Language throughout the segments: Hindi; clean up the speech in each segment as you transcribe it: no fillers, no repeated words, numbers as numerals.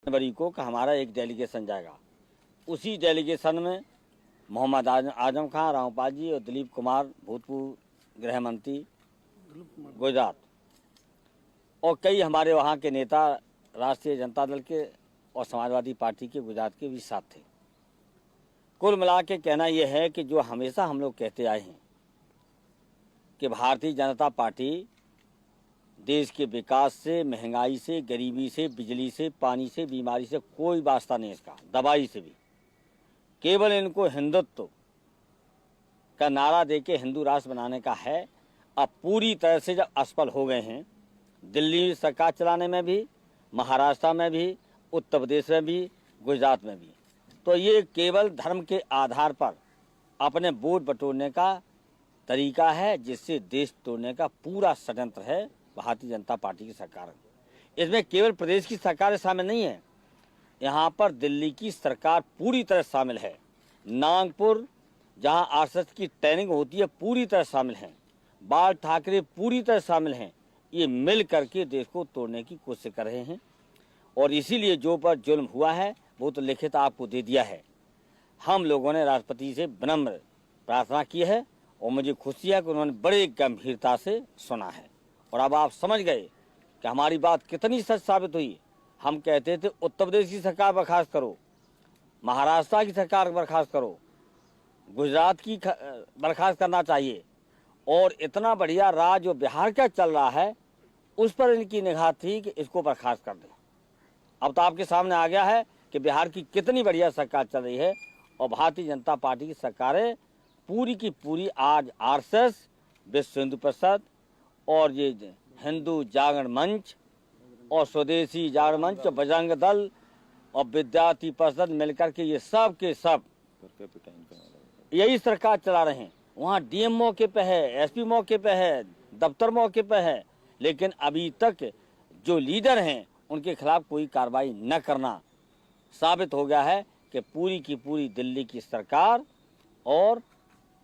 जनवरी को का हमारा एक डेलीगेशन जाएगा। उसी डेलीगेशन में मोहम्मद आजम खान, रामपाल जी और दिलीप कुमार, भूतपूर्व गृह मंत्री गुजरात, और कई हमारे वहाँ के नेता राष्ट्रीय जनता दल के और समाजवादी पार्टी के गुजरात के भी साथ थे। कुल मिला के कहना यह है कि जो हमेशा हम लोग कहते आए हैं कि भारतीय जनता पार्टी देश के विकास से, महंगाई से, गरीबी से, बिजली से, पानी से, बीमारी से कोई वास्ता नहीं इसका, दवाई से भी। केवल इनको हिंदुत्व का नारा देके हिंदू राष्ट्र बनाने का है। अब पूरी तरह से जब असफल हो गए हैं, दिल्ली सरकार चलाने में भी, महाराष्ट्र में भी, उत्तर प्रदेश में भी, गुजरात में भी, तो ये केवल धर्म के आधार पर अपने वोट बटोरने का तरीका है, जिससे देश तोड़ने का पूरा षड्यंत्र है भारतीय जनता पार्टी की सरकार। इसमें केवल प्रदेश की सरकार शामिल नहीं है, यहाँ पर दिल्ली की सरकार पूरी तरह शामिल है, नागपुर जहाँ आरएसएस की ट्रेनिंग होती है पूरी तरह शामिल हैं, बाल ठाकरे पूरी तरह शामिल हैं। ये मिल करके देश को तोड़ने की कोशिश कर रहे हैं। और इसीलिए जो पर जुल्म हुआ है वो तो लिखित आपको दे दिया है। हम लोगों ने राष्ट्रपति से विनम्र प्रार्थना की है और मुझे खुशी है कि उन्होंने बड़े गंभीरता से सुना है। और अब आप समझ गए कि हमारी बात कितनी सच साबित हुई। हम कहते थे उत्तर प्रदेश की सरकार बर्खास्त करो, महाराष्ट्र की सरकार बर्खास्त करो, गुजरात की बर्खास्त करना चाहिए, और इतना बढ़िया राज जो बिहार का चल रहा है उस पर इनकी निगाह थी कि इसको बर्खास्त कर दें। अब तो आपके सामने आ गया है कि बिहार की कितनी बढ़िया सरकार चल रही है। और भारतीय जनता पार्टी की सरकारें पूरी की पूरी आज आरएसएस, विश्व हिंदू परिषद और ये हिंदू जागरण मंच और स्वदेशी जागरण मंच और बजरंग दल और विद्यार्थी परिषद मिलकर के ये सब के सब यही सरकार चला रहे हैं। वहाँ डीएम मौके पे है, एसपी मौके पे है, दफ्तर मौके पे है, लेकिन अभी तक जो लीडर हैं उनके खिलाफ कोई कार्रवाई न करना साबित हो गया है कि पूरी की पूरी दिल्ली की सरकार और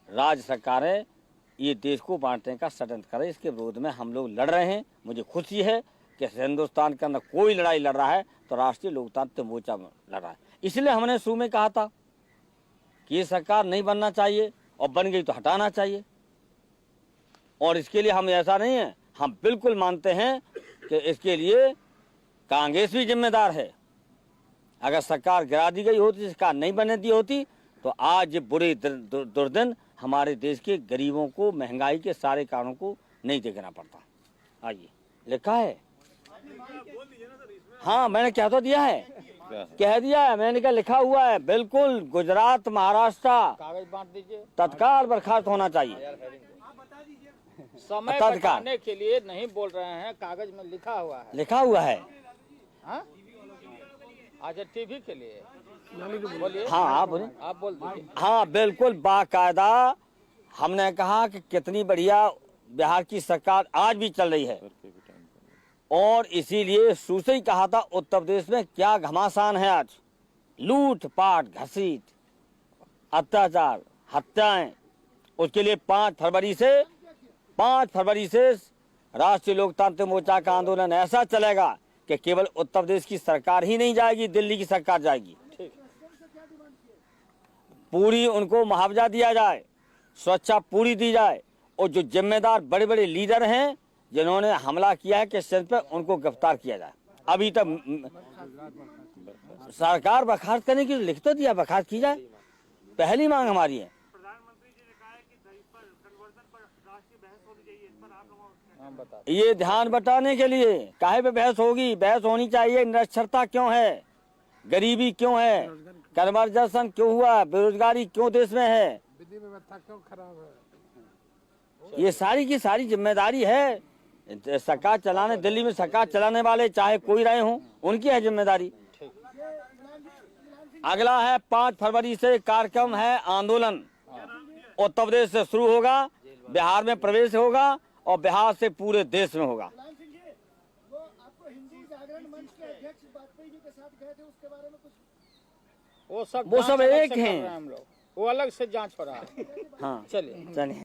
राज्य सरकारें ये देश को बांटने का षड्यंत्र करें। इसके विरोध में हम लोग लड़ रहे हैं। मुझे खुशी है कि हिंदुस्तान के अंदर कोई लड़ाई लड़ रहा है तो राष्ट्रीय लोकतांत्रिक मोर्चा लड़ रहा है। इसलिए हमने शुरू में कहा था कि ये सरकार नहीं बनना चाहिए और बन गई तो हटाना चाहिए। और इसके लिए हम ऐसा नहीं है, हम बिल्कुल मानते हैं कि इसके लिए कांग्रेस भी जिम्मेदार है। अगर सरकार गिरा दी गई होती, सरकार नहीं बनने दी होती, तो आज बुरे दुर्दिन हमारे देश के गरीबों को, महंगाई के सारे कारणों को नहीं देखना पड़ता। आइए, लिखा है। हाँ, मैंने क्या तो दिया है, कह दिया है, मैंने क्या लिखा हुआ है। बिल्कुल, गुजरात, महाराष्ट्र कागज बांट दीजिए, तत्काल बर्खास्त होना चाहिए। समय बताने के लिए नहीं बोल रहे हैं, कागज में लिखा हुआ है। लिखा हुआ है। हाँ? अच्छा, टीवी के लिए बोलिए। हाँ, आप बोलिए। आप बोल दीजिए। हाँ, बिल्कुल बाकायदा हमने कहा कि कितनी बढ़िया बिहार की सरकार आज भी चल रही है। और इसीलिए शुरू से ही कहा था उत्तर प्रदेश में क्या घमासान है आज, लूट पाट, घसीट, अत्याचार, हत्याएं। उसके लिए 5 फरवरी से राष्ट्रीय लोकतांत्रिक मोर्चा का आंदोलन ऐसा चलेगा कि केवल उत्तर प्रदेश की सरकार ही नहीं जाएगी, दिल्ली की सरकार जाएगी। पूरी उनको मुआवजा दिया जाए, सुरक्षा पूरी दी जाए, और जो जिम्मेदार बड़े बड़े लीडर हैं जिन्होंने हमला किया है किस चीज पर, उनको गिरफ्तार किया जाए। अभी तक सरकार बर्खास्त करने की लिख तो दिया, बर्खास्त की जाए, पहली मांग हमारी है। प्रधानमंत्री जी ने कहा है कि दलित पर कन्वर्जन पर राष्ट्रीय बहस होनी चाहिए, इस पर आप लोग ये ध्यान बटाने के लिए काहे पे बहस होगी, बहस होनी चाहिए। निरक्षरता क्यों है, गरीबी क्यों है, कन्वर्जन क्यों हुआ, बेरोजगारी क्यों देश में है, विधि व्यवस्था क्यों खराब है, ये सारी की सारी जिम्मेदारी है सरकार चलाने, दिल्ली में सरकार चलाने वाले चाहे कोई रहे हों, उनकी है जिम्मेदारी। अगला है 5 फरवरी से कार्यक्रम है आंदोलन, उत्तर प्रदेश से शुरू होगा, बिहार में प्रवेश होगा और बिहार से पूरे देश में होगा। वो आपको हिंदू जागरण मंच के अध्यक्ष वाजपेयी जी के साथ गए थे, उसके बारे में कुछ? वो सब एक हैं, हम लोग वो अलग से जांच हो रहा है। हाँ, चलिए।